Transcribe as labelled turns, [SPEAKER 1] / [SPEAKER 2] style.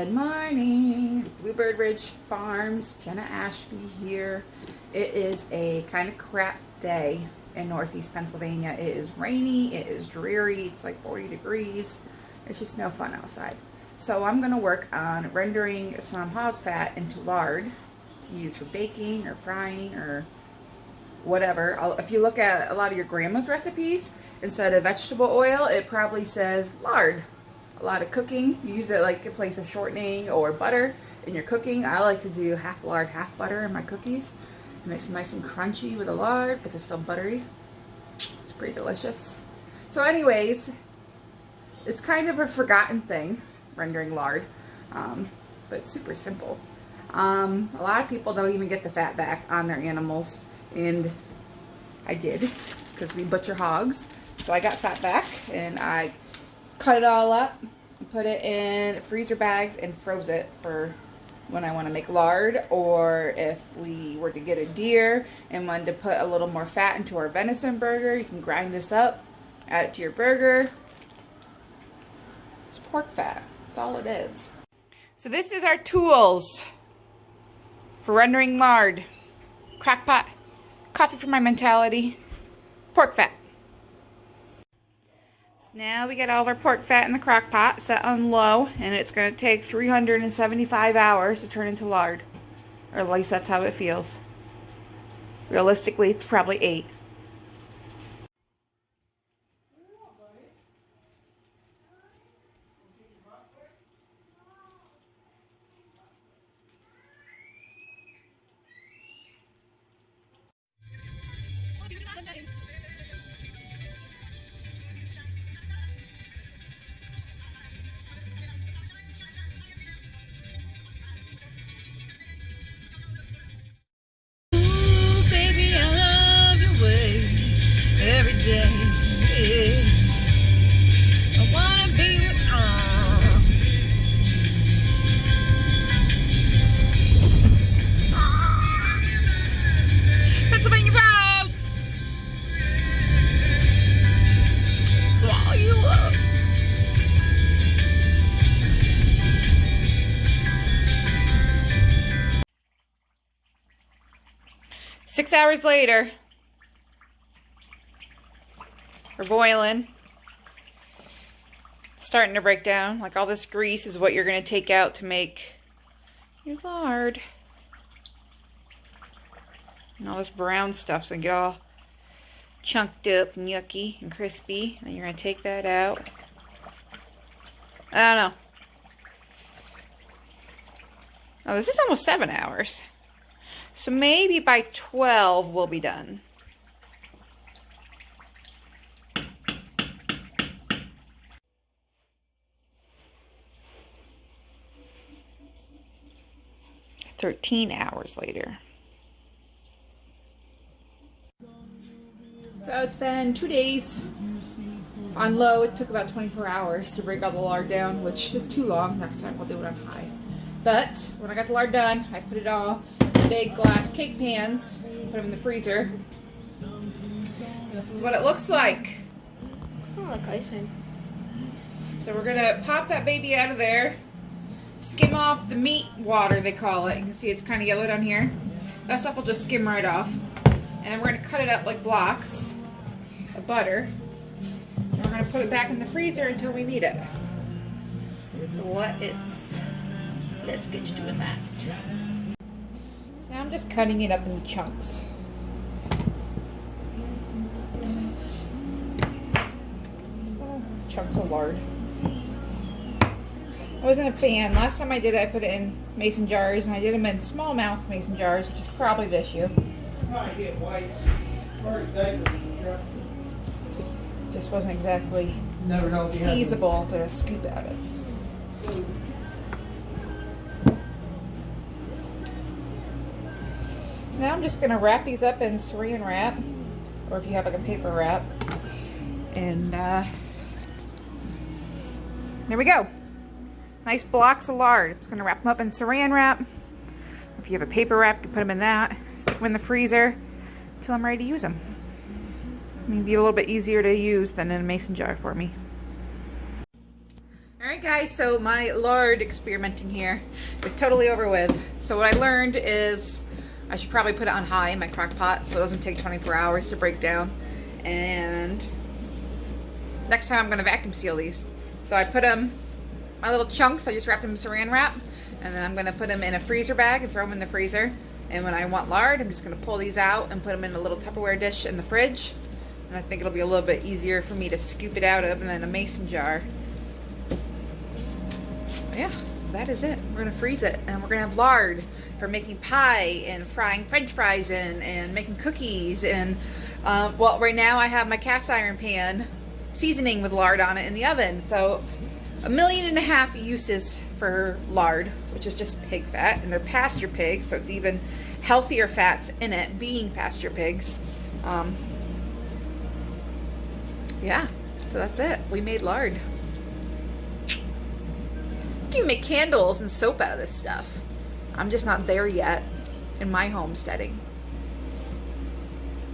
[SPEAKER 1] Good morning, Bluebird Ridge Farms, Jenna Ashby here. It is a kind of crap day in Northeast Pennsylvania. It is rainy, it is dreary, it's like 40 degrees. It's just no fun outside. So I'm going to work on rendering some hog fat into lard to use for baking or frying or whatever. If you look at a lot of your grandma's recipes, instead of vegetable oil, it probably says lard. A lot of cooking, you use it like in place of shortening or butter in your cooking. I like to do half lard, half butter in my cookies. It makes them nice and crunchy with the lard, but they're still buttery. It's pretty delicious. So anyways, it's kind of a forgotten thing, rendering lard, but it's super simple. A lot of people don't even get the fat back on their animals, and I did, because we butcher hogs. So I got fat back, and I cut it all up, put it in freezer bags, and froze it for when I want to make lard, or if we were to get a deer and wanted to put a little more fat into our venison burger, you can grind this up, add it to your burger. It's pork fat. That's all it is. So this is our tools for rendering lard. Crockpot, coffee for my mentality, pork fat. Now we get all of our pork fat in the crock pot set on low, and it's going to take 375 hours to turn into lard. Or at least that's how it feels. Realistically, probably 8. Pennsylvania roads! Swallow you up. Six hours later, we're boiling. It's starting to break down. Like all this grease is what you're going to take out to make your lard. And all this brown stuff's going to get all chunked up and yucky and crispy. And you're going to take that out. I don't know. Oh, this is almost 7 hours. So maybe by 12 we'll be done. "13 hours later. So it's been 2 days. On low, it took about 24 hours to break all the lard down, which is too long. Next time we'll do it on high. But when I got the lard done, I put it all in big glass cake pans, put them in the freezer. And this is what it looks like.
[SPEAKER 2] It's kind of like icing.
[SPEAKER 1] So we're gonna pop that baby out of there. Skim off the meat water, they call it. You can see it's kind of yellow down here. That stuff will just skim right off. And then we're going to cut it up like blocks of butter. And we're going to put it back in the freezer until we need it. So let's get to doing that. So now I'm just cutting it up into chunks. Just little chunks of lard. I wasn't a fan. Last time I did it, I put it in mason jars, and I did them in small mouth mason jars, which is probably the issue. Just wasn't exactly feasible to scoop out of. So now I'm just going to wrap these up in saran wrap, or if you have like a paper wrap, and there we go. Nice blocks of lard. It's going to wrap them up in saran wrap. If you have a paper wrap, you put them in that. Stick them in the freezer until I'm ready to use them. Maybe a little bit easier to use than in a mason jar for me. Alright Alright guys, so my lard experimenting here is totally over with. So what I learned is I should probably put it on high in my crock pot so it doesn't take 24 hours to break down. And next time I'm going to vacuum seal these. So I put them, my little chunks, I just wrapped them in saran wrap. And then I'm going to put them in a freezer bag and throw them in the freezer. And when I want lard, I'm just going to pull these out and put them in a little Tupperware dish in the fridge. And I think it'll be a little bit easier for me to scoop it out of, and then a mason jar. Yeah, that is it. We're going to freeze it, and we're going to have lard for making pie and frying French fries in and making cookies. And well, right now I have my cast iron pan seasoning with lard on it in the oven. So 1.5 million uses for lard, which is just pig fat, and they're pasture pigs, so it's even healthier fats in it, being pasture pigs. Yeah, so that's it. We made lard. You can make candles and soap out of this stuff. I'm just not there yet in my homesteading.